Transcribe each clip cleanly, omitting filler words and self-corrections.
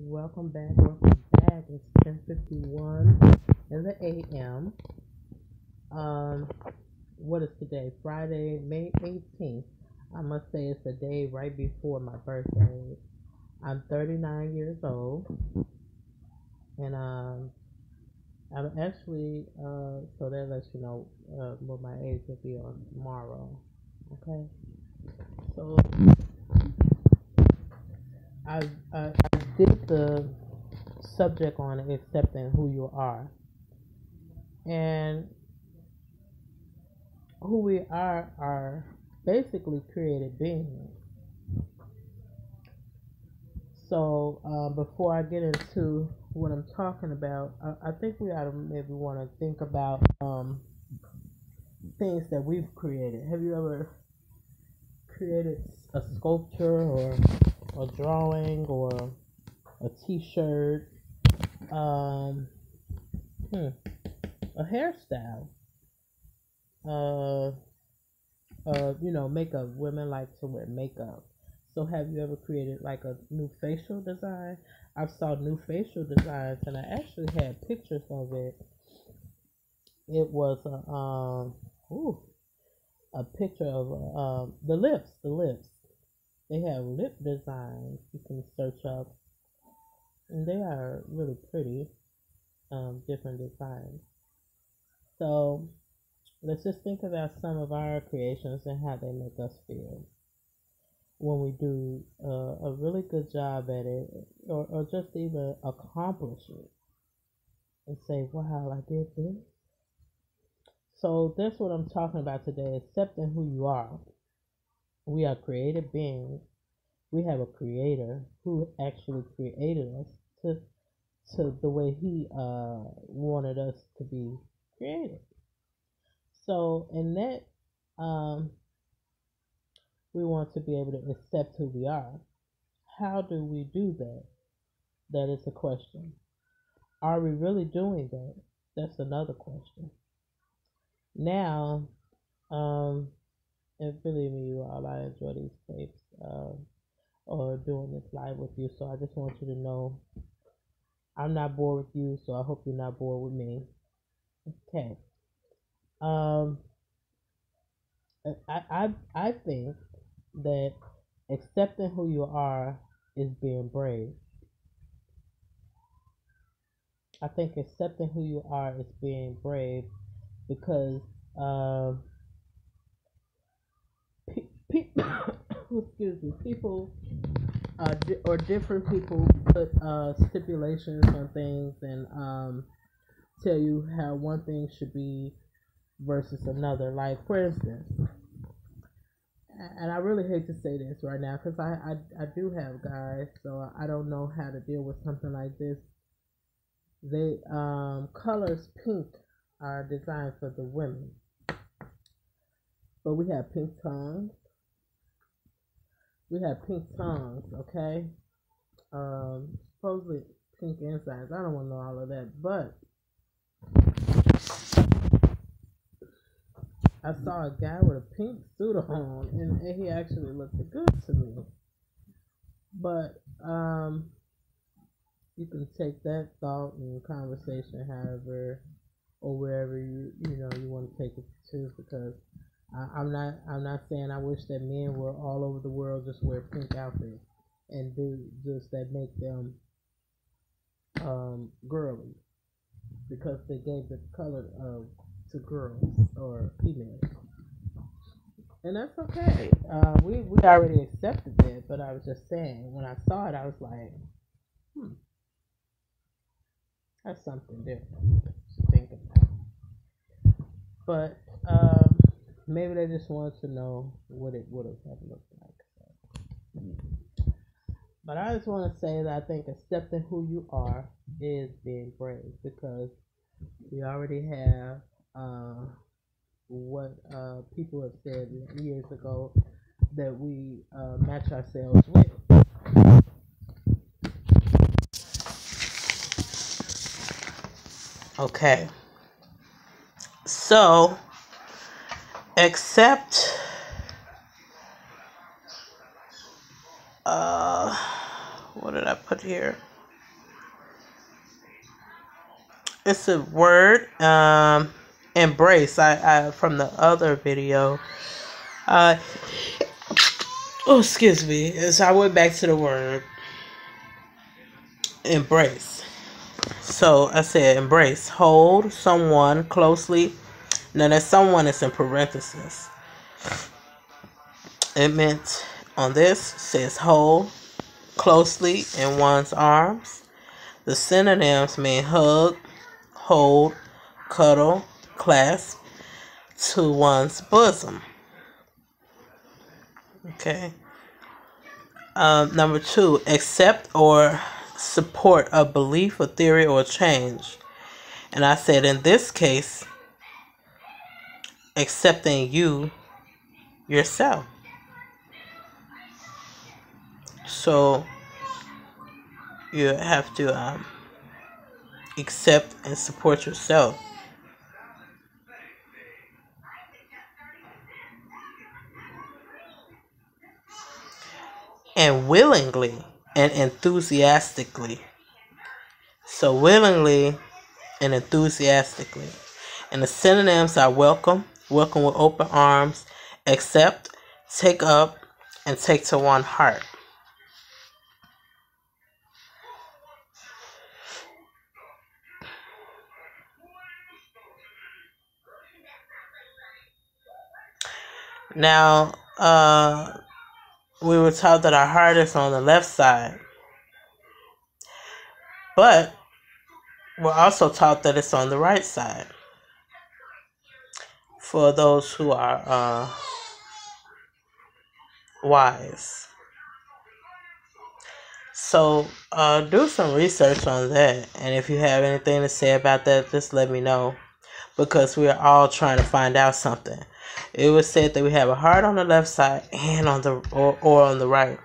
Welcome back. Welcome back. It's 10:51 in the AM. Um, what is today? Friday, May 18th. I must say it's a day right before my birthday. I'm 39 years old, and I'm actually so that lets you know what my age will be on tomorrow. Okay, so I did the subject on accepting who you are, and who we are basically created beings. So before I get into what I'm talking about, I think we ought to maybe want to think about things that we've created. Have you ever created a sculpture or a drawing or a T-shirt, um, a hairstyle? Uh, makeup. Women like to wear makeup. So have you ever created like a new facial design? I've saw new facial designs and I actually had pictures of it. It was a picture of the lips. The lips. They have lip designs you can search up, and they are really pretty. Different designs. So let's just think about some of our creations and how they make us feel when we do a really good job at it, or just even accomplish it and say, wow, I did this. So that's what I'm talking about today, accepting who you are. We are creative beings. We have a creator who actually created us to the way he wanted us to be created. So in that, um, we want to be able to accept who we are. How do we do that? That is a question. Are we really doing that? That's another question. Now, um, and believe me, you all, I enjoy these tapes or doing this live with you. So I just want you to know I'm not bored with you. So I hope you're not bored with me. Okay. Um, I think that accepting who you are is being brave. I think accepting who you are is being brave because um, excuse me, people or different people put stipulations on things and tell you how one thing should be versus another. Like for instance, and I really hate to say this right now because I do have guys, so I don't know how to deal with something like this. They colors pink are designed for the women, but we have pink tongues. We have pink tongues, okay? Supposedly pink insides. I don't want to know all of that, but I saw a guy with a pink suit on, and he actually looked good to me. But you can take that thought and conversation, however or wherever you want to take it to, because I'm not saying I wish that men were all over the world just wear pink outfits and do just that make them girly because they gave the color to girls or females, and that's okay. We already accepted that, but I was just saying when I saw it, I was like, that's something different to think about. But maybe they just wanted to know what it would have looked like. But I just want to say that I think accepting who you are is being brave because we already have what people have said years ago that we match ourselves with. Okay, so accept. What did I put here? it's a word, embrace. I from the other video. Uh, oh, excuse me. So I went back to the word embrace. So I said embrace, hold someone closely. Now that someone is in parentheses. It meant on this says hold closely in one's arms. The synonyms mean hug, hold, cuddle, clasp to one's bosom. Okay. Number 2, accept or support a belief, a theory, or change. And I said in this case, accepting yourself. So you have to accept and support yourself. And willingly and enthusiastically. So willingly and enthusiastically. And the synonyms are welcome, welcome with open arms, accept, take up, and take to one heart. Now, we were taught that our heart is on the left side, but we're also taught that it's on the right side. For those who are wise. So do some research on that, and if you have anything to say about that, just let me know, because we are all trying to find out something. It was said that we have a heart on the left side and on the or on the right.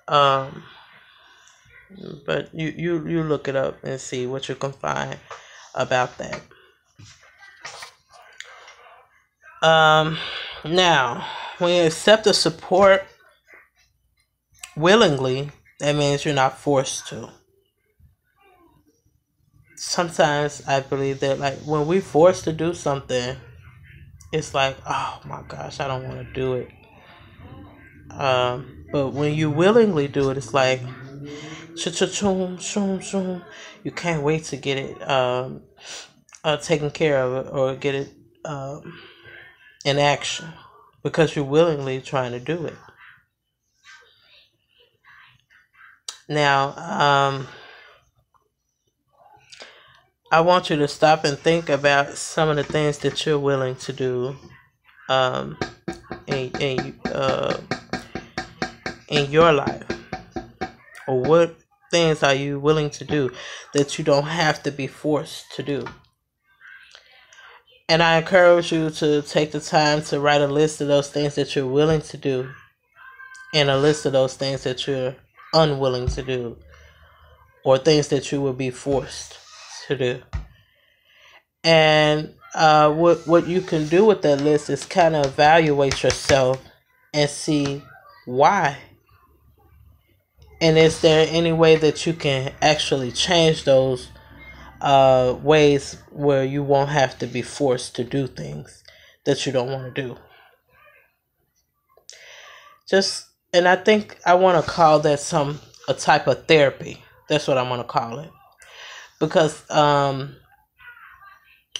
But you look it up and see what you can find about that. Now, when you accept the support willingly, that means you're not forced to. Sometimes I believe that, like, when we're forced to do something, it's like, oh my gosh, I don't want to do it. But when you willingly do it, it's like, you can't wait to get it taken care of it, or get it in action, because you're willingly trying to do it. Now, I want you to stop and think about some of the things that you're willing to do in your life, or what things are you willing to do that you don't have to be forced to do. And I encourage you to take the time to write a list of those things that you're willing to do, and a list of those things that you're unwilling to do, or things that you will be forced to do. And what you can do with that list is kind of evaluate yourself and see why. And is there any way that you can actually change those ways where you won't have to be forced to do things that you don't want to do? And I think I want to call that a type of therapy. That's what I'm going to call it. Because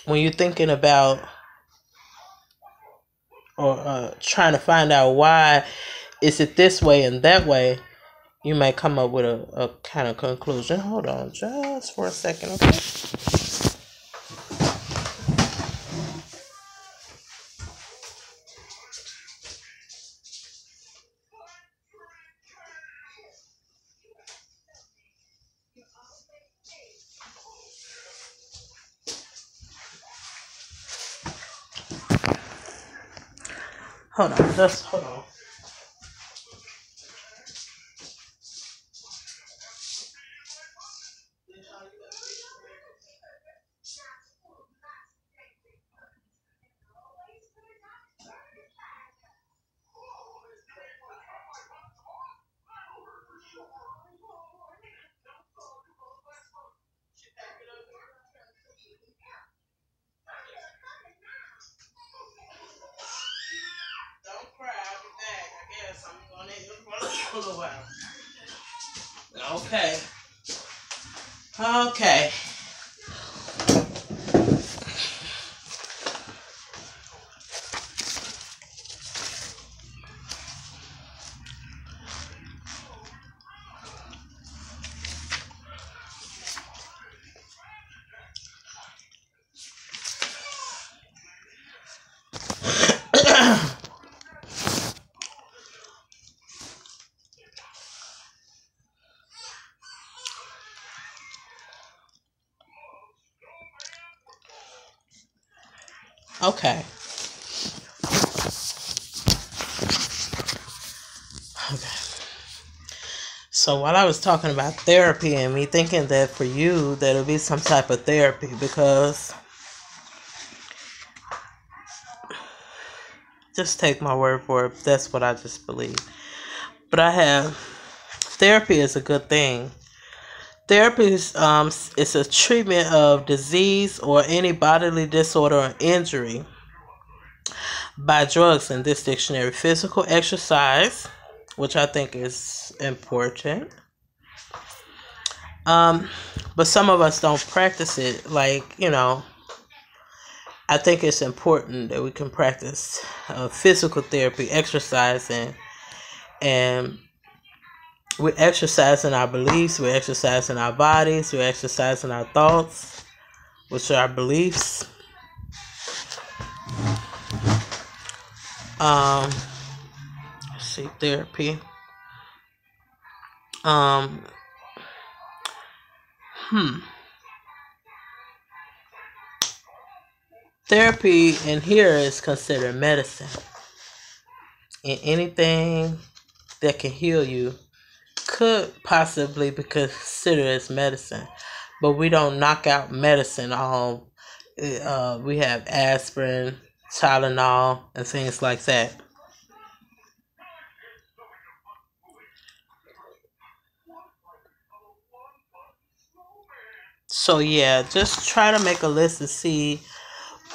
when you're thinking about or trying to find out why is it this way and that way, you may come up with a kind of conclusion. Hold on just for a second, okay? Hold on, just hold on. Okay. Okay. Okay. Okay. So while I was talking about therapy and me thinking that for you that it'll be some type of therapy because just take my word for it, that's what I just believe. But I have therapy is a good thing. Therapy is a treatment of disease or any bodily disorder or injury by drugs in this dictionary. Physical exercise, which I think is important. But some of us don't practice it. I think it's important that we can practice physical therapy, exercising, and we're exercising our beliefs, we're exercising our bodies, we're exercising our thoughts, which are our beliefs. Let's see, therapy. Um, Therapy in here is considered medicine. And anything that can heal you could possibly be considered as medicine. But we don't knock out medicine all. We have aspirin, Tylenol, and things like that. So yeah, just try to make a list and see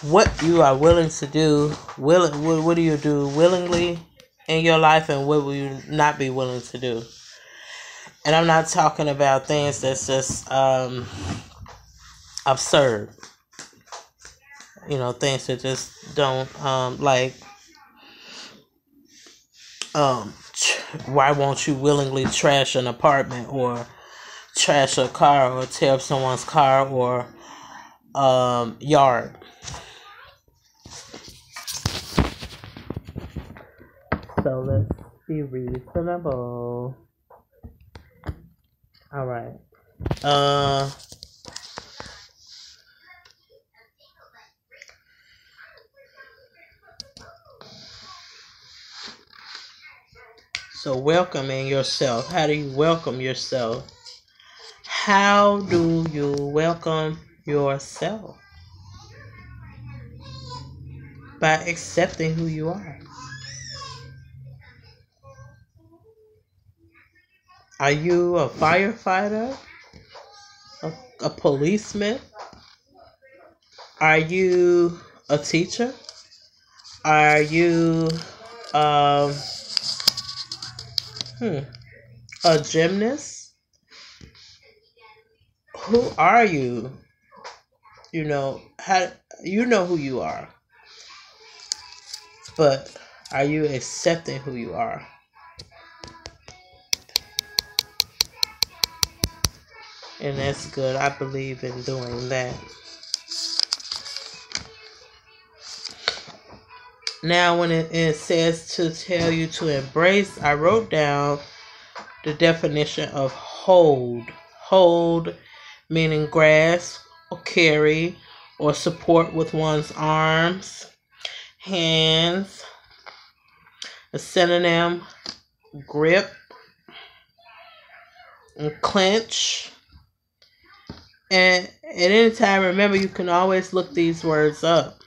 what you are willing to do. What do you do willingly in your life, and what will you not be willing to do? And I'm not talking about things that's just absurd. Things that just don't um, why won't you willingly trash an apartment or trash a car or tear up someone's car or yard? So let's be reasonable. All right. So welcoming yourself. How do you welcome yourself? How do you welcome yourself? By accepting who you are. Are you a firefighter? A policeman? Are you a teacher? Are you um, a gymnast? Who are you? How you know who you are, but are you accepting who you are? And that's good. I believe in doing that. Now, when it says to tell you to embrace, I wrote down the definition of hold. Hold meaning grasp or carry or support with one's arms, hands. A synonym, grip and clench. And at any time, remember, you can always look these words up.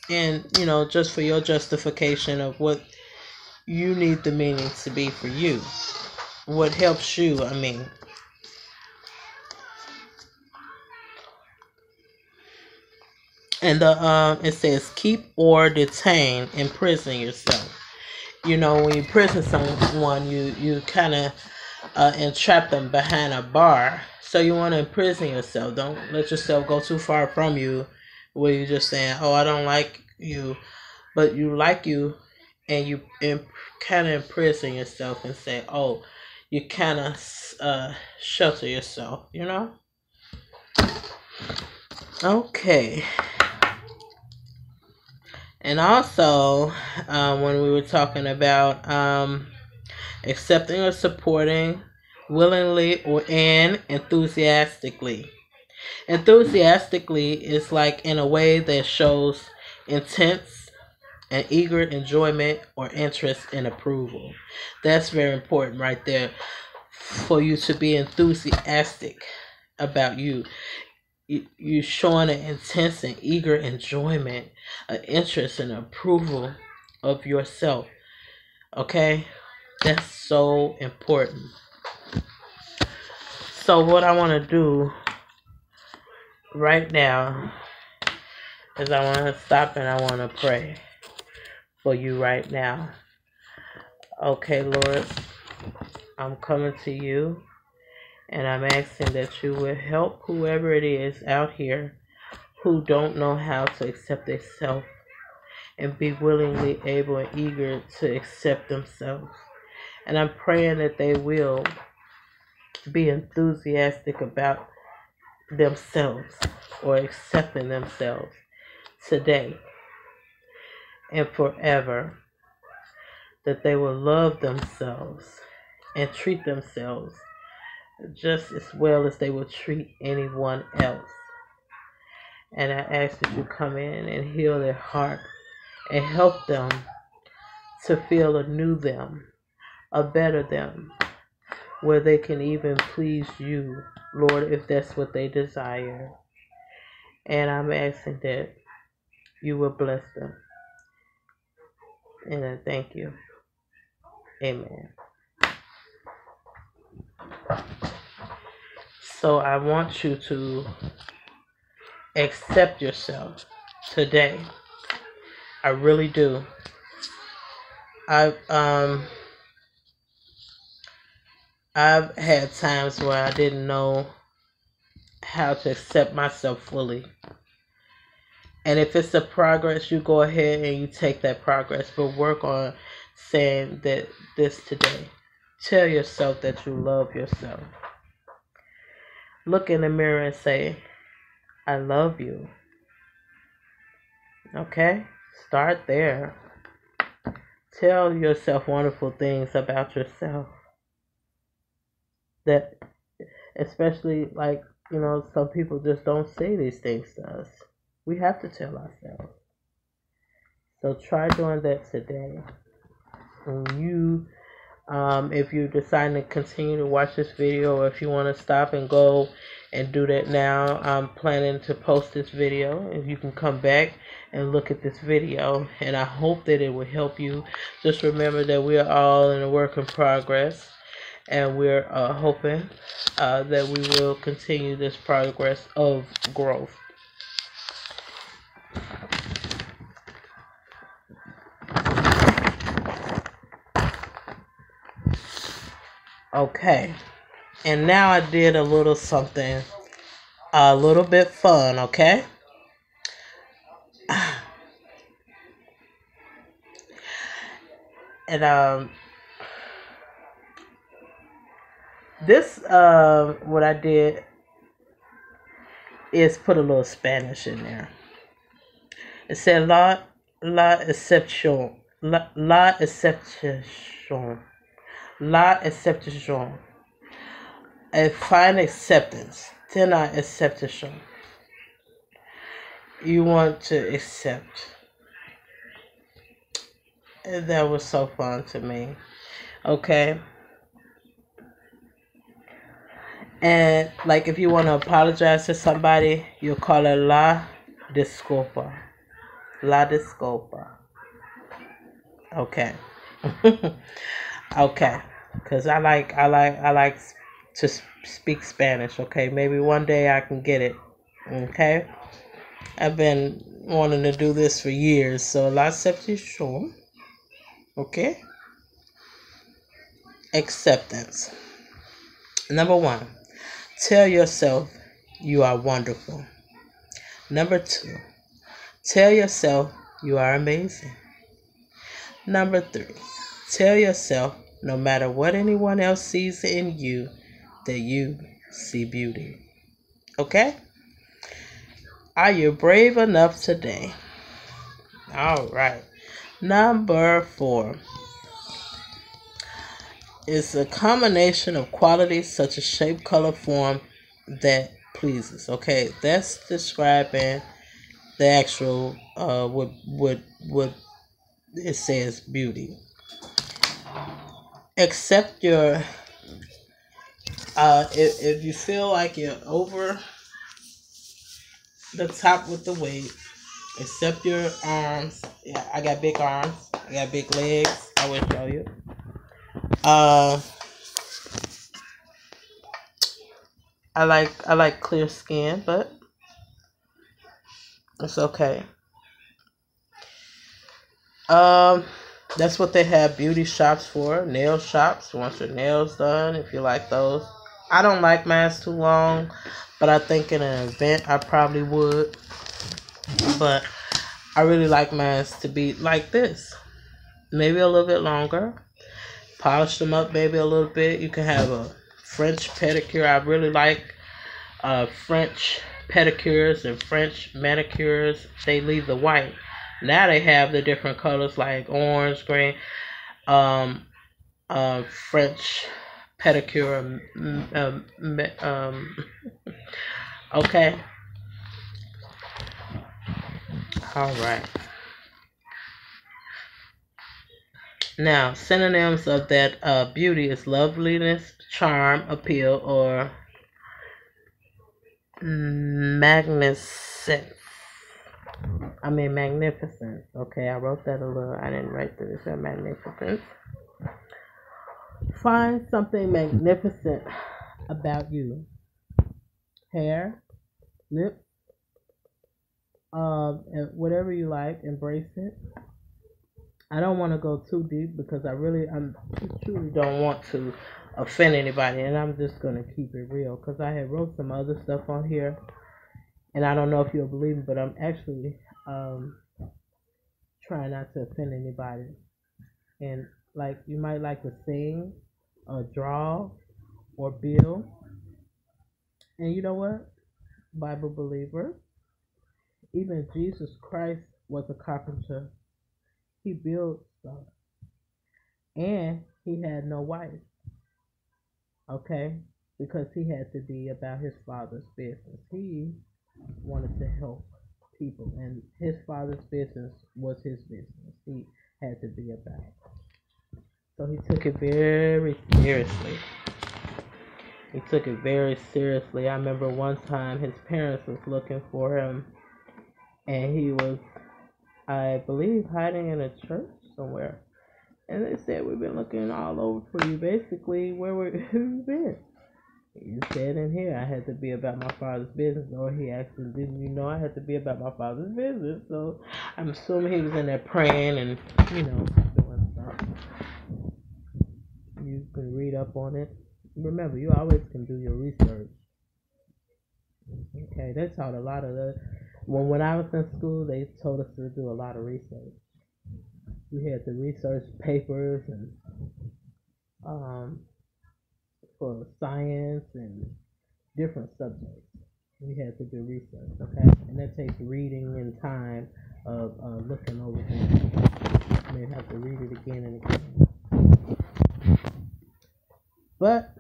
And, just for your justification of what you need the meaning to be for you. What helps you, I mean. And it says keep or detain, imprison yourself. You know, when you prison someone, you kind of entrap them behind a bar. So you want to imprison yourself. Don't let yourself go too far from you, where you're just saying, "Oh, I don't like you," but you like you, and you kind of imprison yourself and say, "Oh, you kind of shelter yourself." You know. Okay. And also, when we were talking about accepting or supporting willingly or and enthusiastically. Enthusiastically is like in a way that shows intense and eager enjoyment or interest and approval. That's very important right there for you to be enthusiastic about you. You showing an intense and eager enjoyment, an interest and approval of yourself. Okay? That's so important. So what I want to do right now is I want to stop and I want to pray for you right now. Okay, Lord, I'm coming to you and I'm asking that you will help whoever it is out here who don't know how to accept themselves and be willingly able and eager to accept themselves. And I'm praying that they will be enthusiastic about themselves or accepting themselves today and forever, that they will love themselves and treat themselves just as well as they will treat anyone else. And I ask that you come in and heal their heart and help them to feel a new them, a better them, where they can even please you, Lord, if that's what they desire. And I'm asking that you will bless them. And I thank you. Amen. So I want you to accept yourself today. I really do. I've had times where I didn't know how to accept myself fully. And if it's a progress, you go ahead and you take that progress, but work on saying that this today. Tell yourself that you love yourself. Look in the mirror and say, I love you. Okay? Start there. Tell yourself wonderful things about yourself. That, especially like, some people just don't say these things to us. We have to tell ourselves. So try doing that today. And if you decide to continue to watch this video, or if you want to stop and go and do that now, I'm planning to post this video. If you can come back and look at this video, and I hope that it will help you. Just remember that we are all in a work in progress, and we're hoping that we will continue this progress of growth. Okay, and now I did a little something a little bit fun, okay? And this what I did is put a little Spanish in there. It said la exception, la exception, la exception, a fine acceptance, tena acceptation. You want to accept. And that was so fun to me. Okay. And like if you want to apologize to somebody, you call it la disculpa. La disculpa. Okay. Okay. Because I like to speak Spanish. Okay. Maybe one day I can get it. Okay. I've been wanting to do this for years. So la exception. Okay. Acceptance. Number one, tell yourself you are wonderful. Number two, tell yourself you are amazing. Number three, tell yourself no matter what anyone else sees in you, that you see beauty. Okay? Are you brave enough today? All right. Number four is a combination of qualities such as shape, color, form that pleases. Okay, that's describing the actual what it says beauty. Accept your if you feel like you're over the top with the weight, accept your arms. Yeah, I got big arms. I got big legs. I will show you. Uh, I like clear skin, but it's okay. Um, that's what they have beauty shops for. Nail shops. Once your nails done, if you like those. I don't like mine too long, but I think in an event I probably would. But I really like mine to be like this. Maybe a little bit longer. Polish them up maybe a little bit. You can have a French pedicure. I really like French pedicures and French manicures. They leave the white. Now they have the different colors like orange, green, um, French pedicure. Okay, all right. Now synonyms of that beauty is loveliness, charm, appeal, or magnificence. I mean magnificence. Okay, I wrote that a little. I didn't write that. It said magnificence. Find something magnificent about you. Hair, lips, and whatever you like. Embrace it. I don't want to go too deep because I truly don't want to offend anybody, and I'm just gonna keep it real because I had wrote some other stuff on here, and I don't know if you'll believe me, but I'm actually um, trying not to offend anybody. And like you might like to sing, or draw, or build, and you know what, Bible believer, even Jesus Christ was a carpenter. He built stuff, and he had no wife. Okay, because he had to be about his father's business. He wanted to help people, and his father's business was his business. He had to be about. So he took it very seriously. He took it very seriously. I remember one time his parents was looking for him, and he was, I believe, hiding in a church somewhere. And they said, "We've been looking all over for you. Basically, where you been?" He said in here, "I had to be about my father's business." Or he asked him, "Didn't you know I had to be about my father's business?" So I'm assuming he was in there praying and, doing stuff. You can read up on it. Remember, you always can do your research. Okay, they taught a lot of the. When I was in school, they told us to do a lot of research. We had to research papers and um, for science and different subjects. We had to do research, okay? And that takes reading and time of looking over things. You may have to read it again and again. But,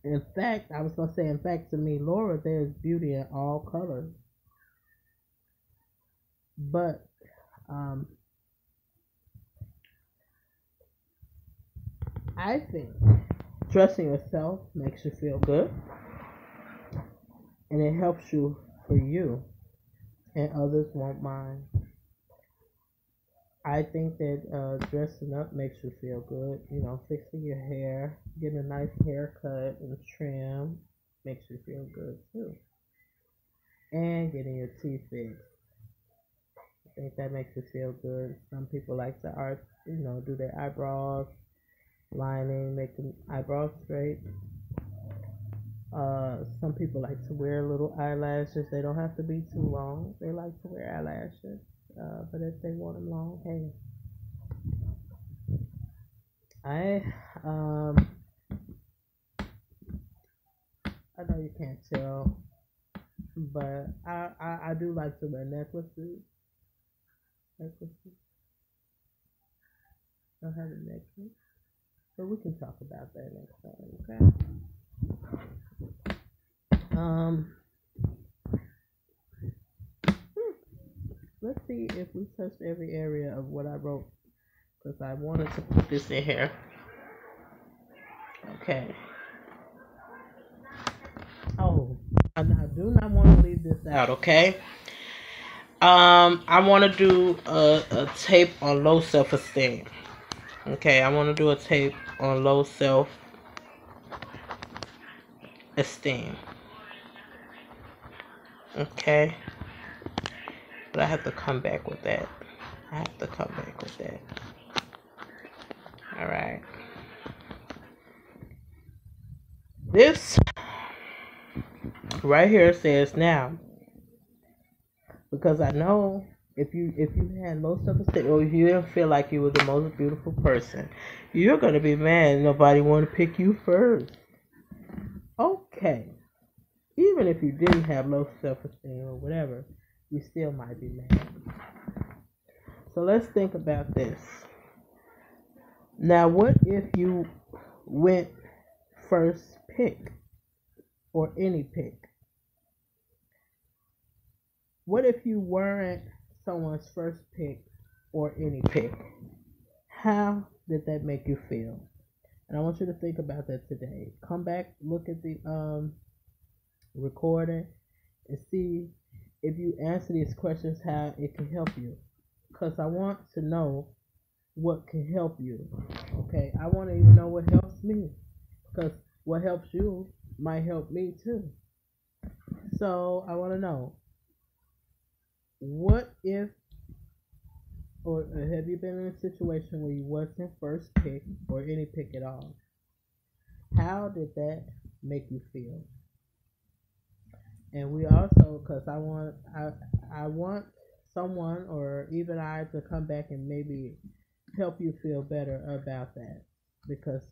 in fact, I was going to say, in fact, to me, Laura, there's beauty in all colors. But, um, I think dressing yourself makes you feel good, and it helps you for you, and others won't mind. I think that dressing up makes you feel good. Fixing your hair, getting a nice haircut and trim makes you feel good too. And getting your teeth fixed. I think that makes you feel good. Some people like to art, do their eyebrows, lining, make them eyebrows straight. Some people like to wear little eyelashes. They don't have to be too long. They like to wear eyelashes. But if they want them long, hey. Um I know you can't tell, but I do like to wear necklaces. Necklaces. I don't have a necklace, but we can talk about that next time. Okay. Let's see if we touched every area of what I wrote, because I wanted to put this in here. Okay. Oh, I do not want to leave this out. Okay. I want to do a tape on low self-esteem. Okay, I want to do a tape on low self-esteem. Okay, but I have to come back with that. All right. This right here says now, because I know if you had low self-esteem, or if you didn't feel like you were the most beautiful person, you're gonna be mad. Nobody want to pick you first. Okay. Even if you didn't have low self-esteem or whatever, you still might be mad. So let's think about this. Now, what if you went first pick, or any pick? What if you weren't someone's first pick or any pick? How did that make you feel? And I want you to think about that today. Come back, look at the recording, and see if you answer these questions, how it can help you. Because I want to know what can help you. Okay, I want to even know what helps me, because what helps you might help me too. So I want to know, what if, or have you been in a situation where you wasn't first pick or any pick at all? How did that make you feel? And we also, because I want someone, or even I, to come back and maybe help you feel better about that, because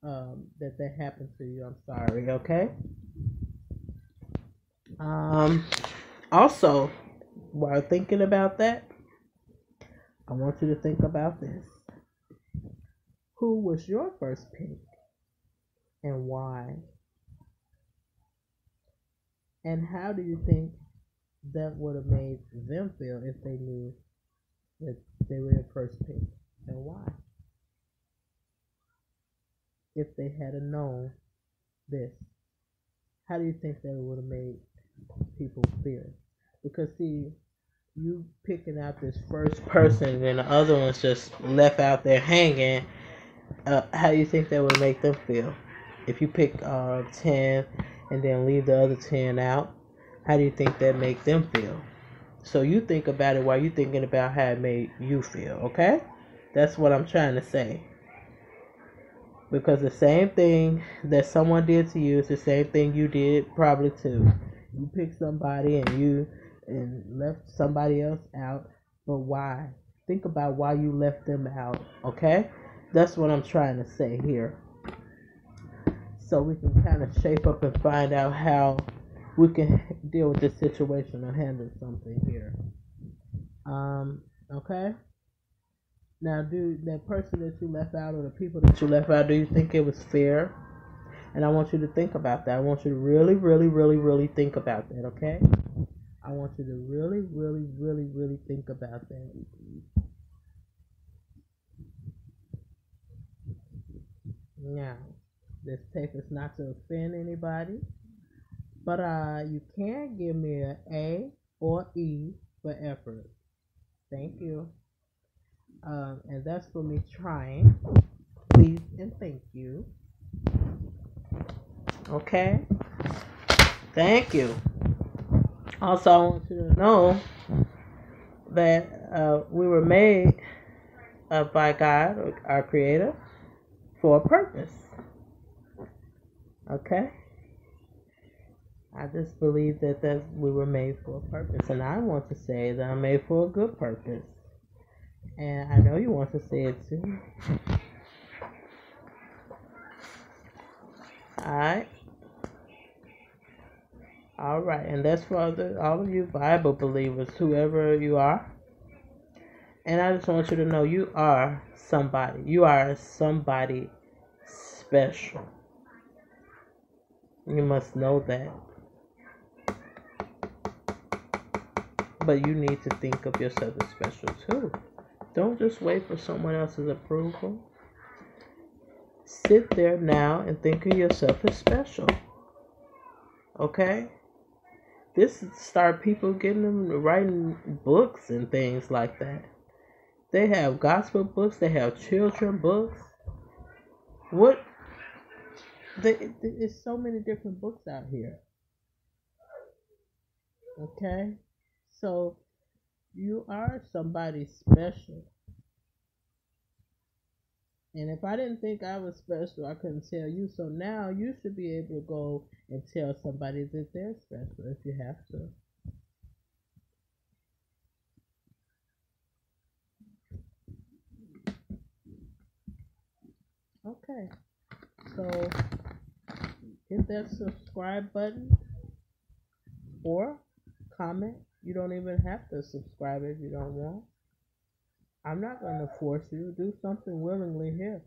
that happened to you. I'm sorry. Okay. Also, while thinking about that, I want you to think about this. Who was your first pick and why? And how do you think that would have made them feel if they knew that they were your first pick, and why? If they had known this, how do you think that it would have made people feel? Because see, you picking out this first person and the other one's just left out there hanging. How do you think that would make them feel? If you pick 10 and then leave the other 10 out, how do you think that make them feel? So you think about it while you're thinking about how it made you feel, okay? That's what I'm trying to say. Because the same thing that someone did to you is the same thing you did probably too. You picked somebody and left somebody else out, but why? Think about why you left them out, okay? That's what I'm trying to say here. So we can kind of shape up and find out how we can deal with this situation or handle something here. Okay? Now, do that person that you left out, or the people that you left out, do you think it was fair? And I want you to think about that. I want you to really, really, really, really think about that, okay? I want you to really, really, really, really think about that. Now, this tape is not to offend anybody, but you can give me an A or E for effort. Thank you. And that's for me trying. Please and thank you. Okay? Thank you. Also, I want you to know that we were made by God, our Creator, for a purpose. Okay? I just believe that we were made for a purpose. And I want to say that I'm made for a good purpose. And I know you want to say it too. Alright? Alright. And that's for all of you Bible believers, whoever you are. And I just want you to know you are somebody. You are somebody special. You must know that. But you need to think of yourself as special too. Don't just wait for someone else's approval. Sit there now and think of yourself as special. Okay? This start people getting them writing books and things like that. They have gospel books. They have children books. There's so many different books out here. Okay? So, you are somebody special. And if I didn't think I was special, I couldn't tell you. So now you should be able to go and tell somebody that they're special if you have to. Okay. So hit that subscribe button or comment. You don't even have to subscribe if you don't want. I'm not going to force you to do something willingly here.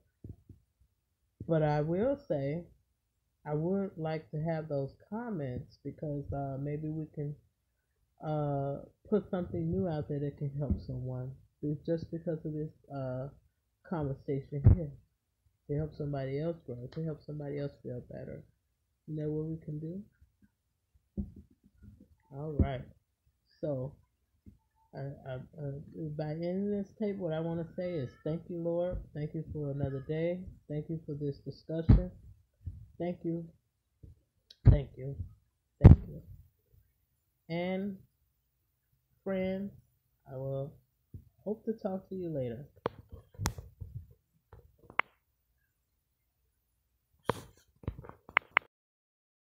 But I will say, I would like to have those comments because maybe we can put something new out there that can help someone. It's just because of this conversation here. To help somebody else grow, to help somebody else feel better. You know what we can do? All right. So, by ending this tape, what I want to say is thank you, Lord. Thank you for another day. Thank you for this discussion. Thank you. Thank you. Thank you. And friends, I will hope to talk to you later.